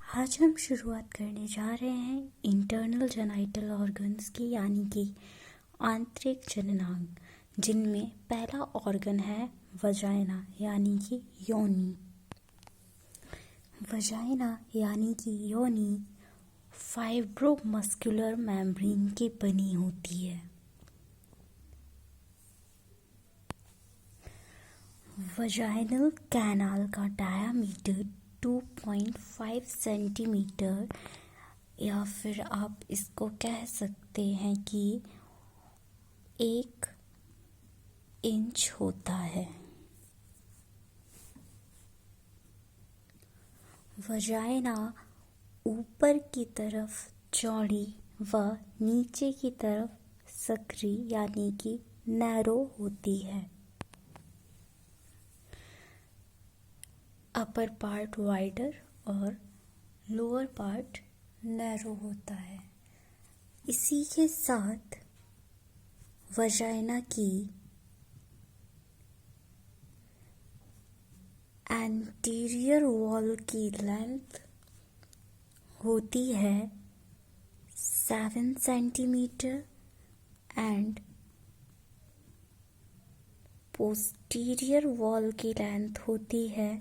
आज हम शुरुआत करने जा रहे हैं इंटरनल जेनाइटल ऑर्गन्स की, यानी कि आंतरिक जननांग, जिनमें पहला ऑर्गन है वजाइना यानी कि योनि। वजाइना यानी कि योनि फाइब्रोमस्कुलर मेम्ब्रेन की बनी होती है। वजाइनल कैनाल का डायामीटर 2.5 सेंटीमीटर या फिर आप इसको कह सकते हैं कि 1 इंच होता है। वजाइना ऊपर की तरफ चौड़ी व नीचे की तरफ सकरी यानी कि नैरो होती है। अपर पार्ट वाइडर और लोअर पार्ट नैरो होता है। इसी के साथ वजाइना की एंटीरियर वॉल की लेंथ होती है 7 सेंटीमीटर एंड पोस्टीरियर वॉल की लेंथ होती है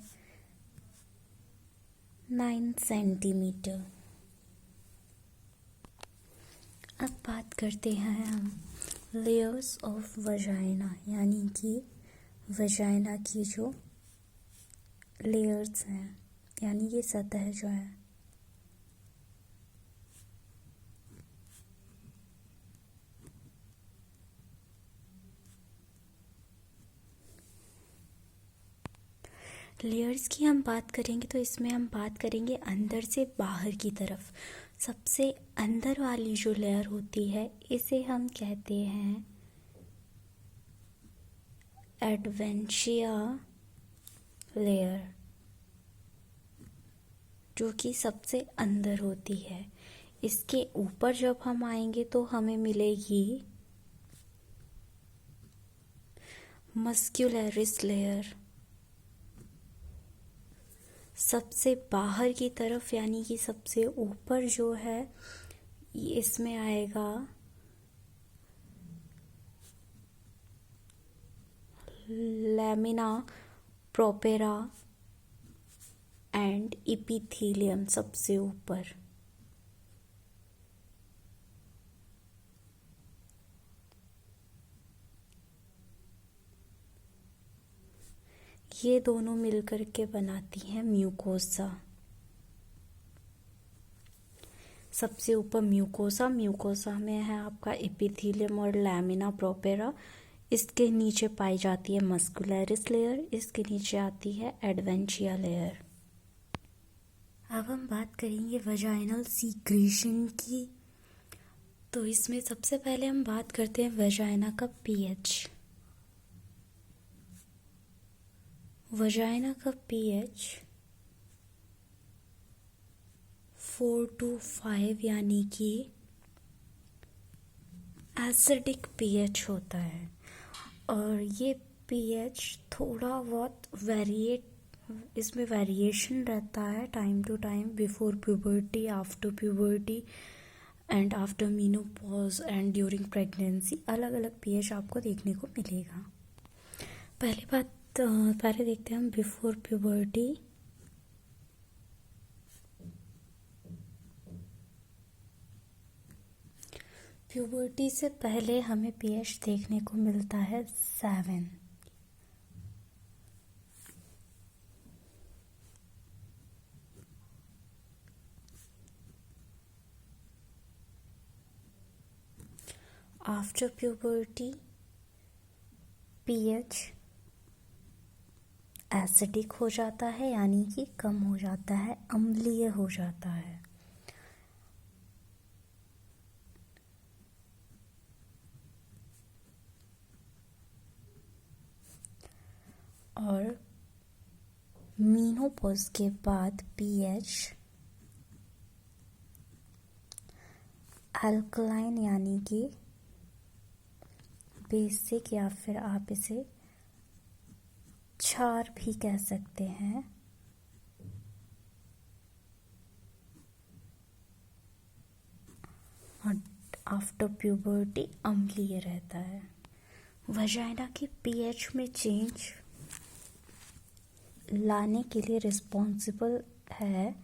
9 सेंटीमीटर। अब बात करते हैं हम लेयर्स ऑफ वजाइना, यानी कि वजाइना की जो लेयर्स हैं, यानी ये सतह जो है। लेयर्स की हम बात करेंगे तो इसमें हम बात करेंगे अंदर से बाहर की तरफ। सबसे अंदर वाली जो लेयर होती है इसे हम कहते हैं एडवेंशिया लेयर, जो कि सबसे अंदर होती है। इसके ऊपर जब हम आएंगे तो हमें मिलेगी मस्क्यूलरिस लेयर। सबसे बाहर की तरफ यानी कि सबसे ऊपर जो है इसमें आएगा लैमिना प्रोपेरा एंड इपिथीलियम सबसे ऊपर। ये दोनों मिलकर के बनाती हैं म्यूकोसा। सबसे ऊपर म्यूकोसा में है आपका एपिथेलियम और लैमिना प्रोपेरा। इसके नीचे पाई जाती है मस्कुलरिस लेयर, इसके नीचे आती है एडवेंशिया लेयर। अब हम बात करेंगे वजाइनल सीक्रेशन की। तो इसमें सबसे पहले हम बात करते हैं वजाइना का पीएच। वजाइना का पीएच 4 to 5 यानी कि एसिडिक पीएच होता है। और ये पीएच थोड़ा बहुत इसमें वेरिएशन रहता है time to time, before puberty, after puberty and after menopause and during pregnancy. अलग अलग पीएच आपको देखने को मिलेगा। पहले देखते हैं हम बिफोर प्यूबर्टी। प्यूबर्टी से पहले हमें पीएच देखने को मिलता है 7। आफ्टर प्यूबर्टी पीएच एसिडिक हो जाता है, यानी कि कम हो जाता है, अम्लीय हो जाता है। और मीनोपॉज के बाद पीएच अल्कलाइन यानी कि बेसिक, या फिर आप इसे क्षार भी कह सकते हैं, आफ्टर प्यूबर्टी अम्लीय रहता है। वजाइना की पीएच में चेंज लाने के लिए रिस्पॉन्सिबल है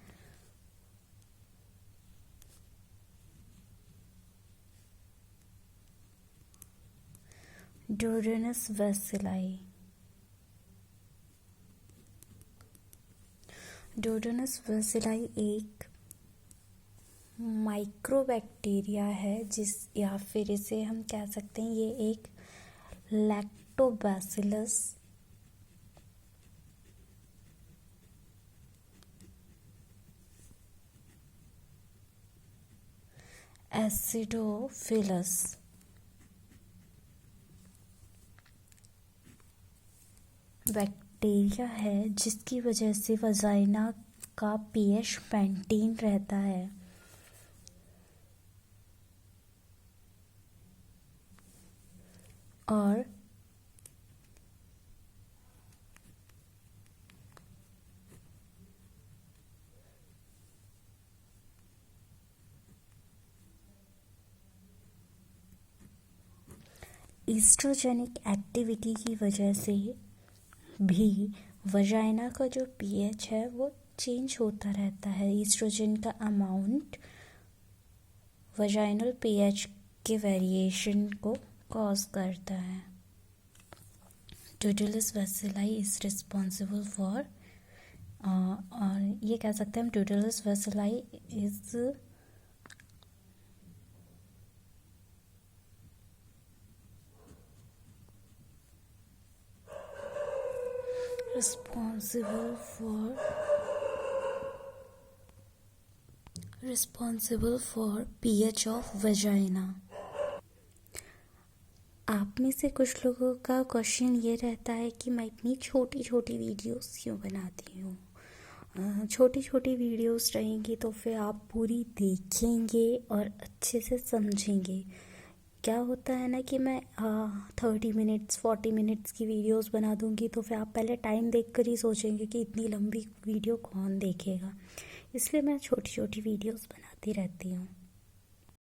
ड्यूडेनस वेसिलाई। ड्यूडेनस वेसिलाई एक माइक्रोबैक्टीरिया है या फिर इसे हम कह सकते हैं ये एक लैक्टोबैसिलस एसिडोफिलस बैक्टीरिया है जिसकी वजह से वजाइना का पीएच मेंटेन रहता है। और ईस्ट्रोजेनिक एक्टिविटी की वजह से भी वजाइना का जो पीएच है वो चेंज होता रहता है। ईस्ट्रोजन का अमाउंट वजाइनल पीएच के वेरिएशन को कॉज करता है। ट्यूटिलिस वेसिलाई इज रिस्पॉन्सिबल फॉर और ये कह सकते हैं हम ट्यूटिलिस वेसिलाई is responsible for pH of vagina। आप में से कुछ लोगों का क्वेश्चन ये रहता है कि मैं इतनी छोटी छोटी वीडियोस क्यों बनाती हूँ। छोटी छोटी वीडियोस रहेंगी तो फिर आप पूरी देखेंगे और अच्छे से समझेंगे। क्या होता है ना कि मैं 30 मिनट्स 40 मिनट्स की वीडियोस बना दूंगी तो फिर आप पहले टाइम देखकर ही सोचेंगे कि इतनी लंबी वीडियो कौन देखेगा, इसलिए मैं छोटी छोटी वीडियोस बनाती रहती हूँ।